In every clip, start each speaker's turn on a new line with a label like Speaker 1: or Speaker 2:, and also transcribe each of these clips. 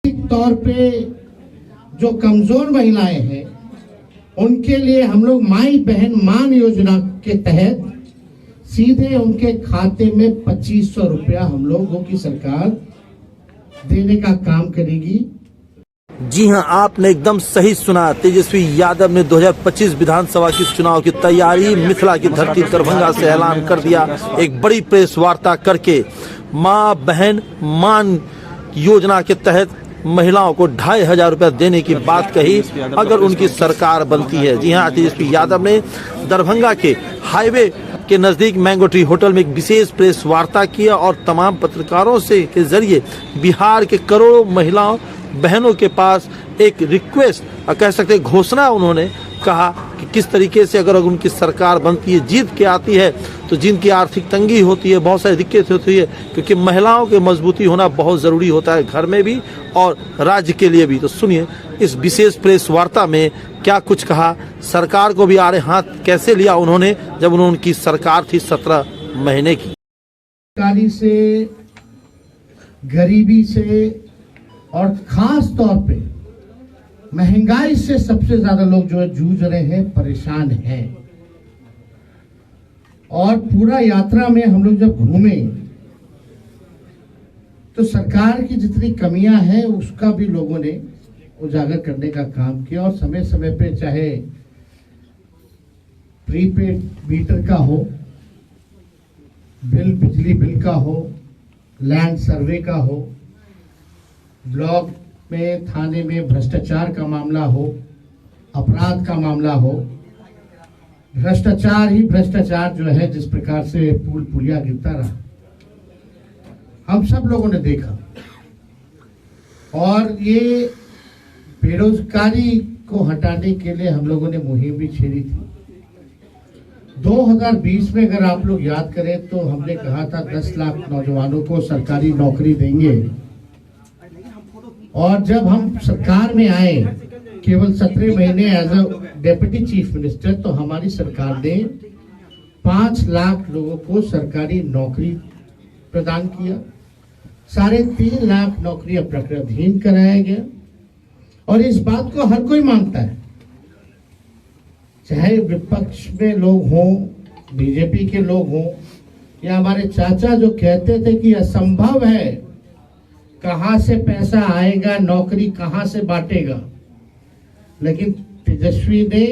Speaker 1: तौर पे जो कमजोर महिलाएं हैं उनके लिए हम लोग माई बहन मान योजना के तहत सीधे उनके खाते में 2500 रुपया हम लोगों की सरकार देने का काम करेगी।
Speaker 2: जी हां, आपने एकदम सही सुना। तेजस्वी यादव ने 2025 विधानसभा की चुनाव की तैयारी मिथिला की धरती दरभंगा से ऐलान कर दिया। एक बड़ी प्रेस वार्ता करके मां बहन मान योजना के तहत महिलाओं को 2500 रुपया देने की बात कही अगर उनकी सरकार बनती है। जी हां, तेजस्वी यादव ने दरभंगा के हाईवे के नजदीक मैंगो ट्री होटल में एक विशेष प्रेस वार्ता किया और तमाम पत्रकारों से के जरिए बिहार के करोड़ों महिलाओं बहनों के पास एक रिक्वेस्ट कह सकते घोषणा उन्होंने कहा कि किस तरीके से अगर उनकी सरकार बनती है, जीत के आती है, तो जिनकी आर्थिक तंगी होती है, बहुत सारी दिक्कत होती है, क्योंकि महिलाओं की मजबूती होना बहुत ज़रूरी होता है घर में भी और राज्य के लिए भी। तो सुनिए इस विशेष प्रेस वार्ता में क्या कुछ कहा, सरकार को भी आड़े हाथ कैसे लिया उन्होंने जब उनकी सरकार थी 17 महीने की।
Speaker 1: सरकारी से, गरीबी से और खास तौर पे महंगाई से सबसे ज्यादा लोग जो है जूझ रहे हैं, परेशान हैं। और पूरा यात्रा में हम लोग जब घूमे तो सरकार की जितनी कमियां हैं उसका भी लोगों ने उजागर करने का काम किया। और समय समय पे चाहे प्रीपेड मीटर का हो, बिजली बिल का हो, लैंड सर्वे का हो, ब्लॉक में थाने में भ्रष्टाचार का मामला हो, अपराध का मामला हो, भ्रष्टाचार ही भ्रष्टाचार जो है जिस प्रकार से पुल पुलिया गिरता रहा हम सब लोगों ने देखा। और ये बेरोजगारी को हटाने के लिए हम लोगों ने मुहिम भी छेड़ी थी। 2020 में अगर आप लोग याद करें तो हमने कहा था 10 लाख नौजवानों को सरकारी नौकरी देंगे। और जब हम सरकार में आए केवल 17 महीने as a deputy chief minister, तो हमारी सरकार ने 5 लाख लोगों को सरकारी नौकरी प्रदान किया। 3.5 लाख नौकरियां प्रक्रियाधीन कराया गया। और इस बात को हर कोई मानता है, चाहे विपक्ष में लोग हों, बीजेपी के लोग हों, या हमारे चाचा जो कहते थे कि असंभव है, कहां से पैसा आएगा, नौकरी कहां से बांटेगा। लेकिन तेजस्वी ने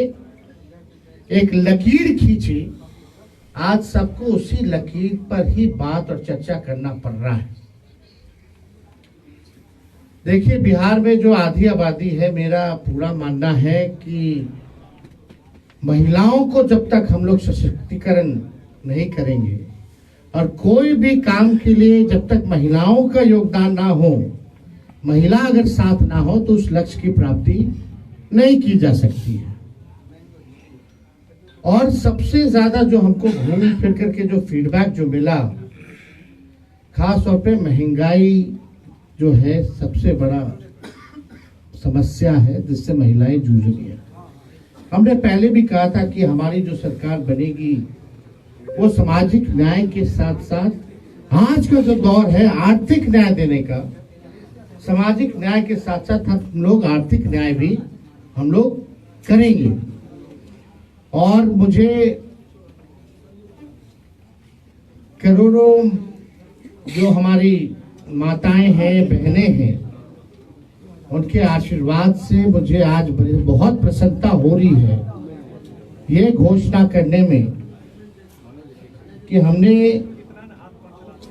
Speaker 1: एक लकीर खींची। आज सबको उसी लकीर पर ही बात और चर्चा करना पड़ रहा है। देखिए, बिहार में जो आधी आबादी है, मेरा पूरा मानना है कि महिलाओं को जब तक हम लोग सशक्तिकरण नहीं करेंगे और कोई भी काम के लिए जब तक महिलाओं का योगदान ना हो, महिला अगर साथ ना हो, तो उस लक्ष्य की प्राप्ति नहीं की जा सकती है। और सबसे ज्यादा जो हमको घूम फिर करके जो फीडबैक जो मिला, खास तौर पे महंगाई जो है सबसे बड़ा समस्या है जिससे महिलाएं जूझ रही है। हमने पहले भी कहा था कि हमारी जो सरकार बनेगी वो सामाजिक न्याय के साथ साथ आज का जो दौर है आर्थिक न्याय देने का, सामाजिक न्याय के साथ साथ हम लोग आर्थिक न्याय भी हम लोग करेंगे। और मुझे करोड़ों जो हमारी माताएं हैं, बहनें हैं, उनके आशीर्वाद से मुझे आज बहुत प्रसन्नता हो रही है ये घोषणा करने में कि हमने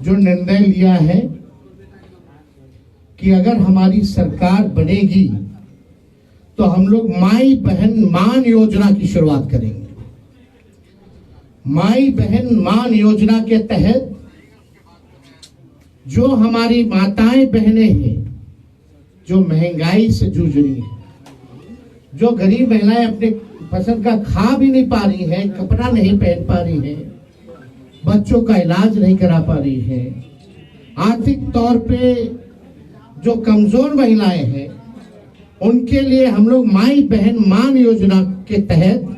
Speaker 1: जो निर्णय लिया है कि अगर हमारी सरकार बनेगी तो हम लोग माई बहन मान योजना की शुरुआत करेंगे। माई बहन मान योजना के तहत जो हमारी माताएं बहनें हैं जो महंगाई से जूझ रही हैं, जो गरीब महिलाएं अपने पसंद का खा भी नहीं पा रही हैं, कपड़ा नहीं पहन पा रही हैं, बच्चों का इलाज नहीं करा पा रही है, आर्थिक तौर पे जो कमजोर महिलाएं हैं, उनके लिए हम लोग माई बहन मान योजना के तहत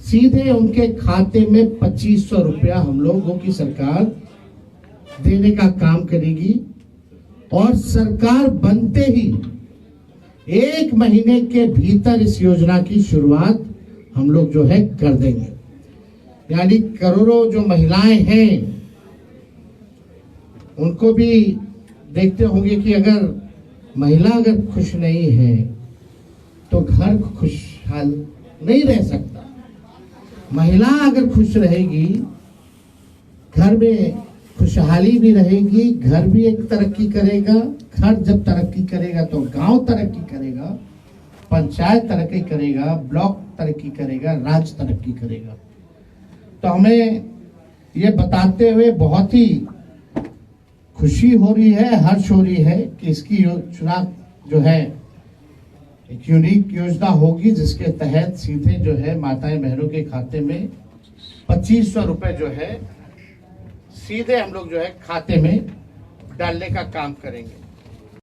Speaker 1: सीधे उनके खाते में 2500 रुपया हम लोगों की सरकार देने का काम करेगी। और सरकार बनते ही 1 महीने के भीतर इस योजना की शुरुआत हम लोग जो है कर देंगे। यानी करोड़ों जो महिलाएं हैं उनको भी देखते होंगे कि अगर महिला अगर खुश नहीं है तो घर खुशहाल नहीं रह सकता। महिला अगर खुश रहेगी, घर में खुशहाली भी रहेगी, घर भी एक तरक्की करेगा। घर जब तरक्की करेगा तो गांव तरक्की करेगा, पंचायत तरक्की करेगा, ब्लॉक तरक्की करेगा, राज्य तरक्की करेगा। तो हमें ये बताते हुए बहुत ही खुशी हो रही है, हर्ष हो रही है कि इसकी योजना जो है एक यूनिक योजना होगी, जिसके तहत सीधे जो है माताएं बहनों के खाते में 2500 रुपए जो है सीधे हम लोग जो है खाते में डालने का काम करेंगे।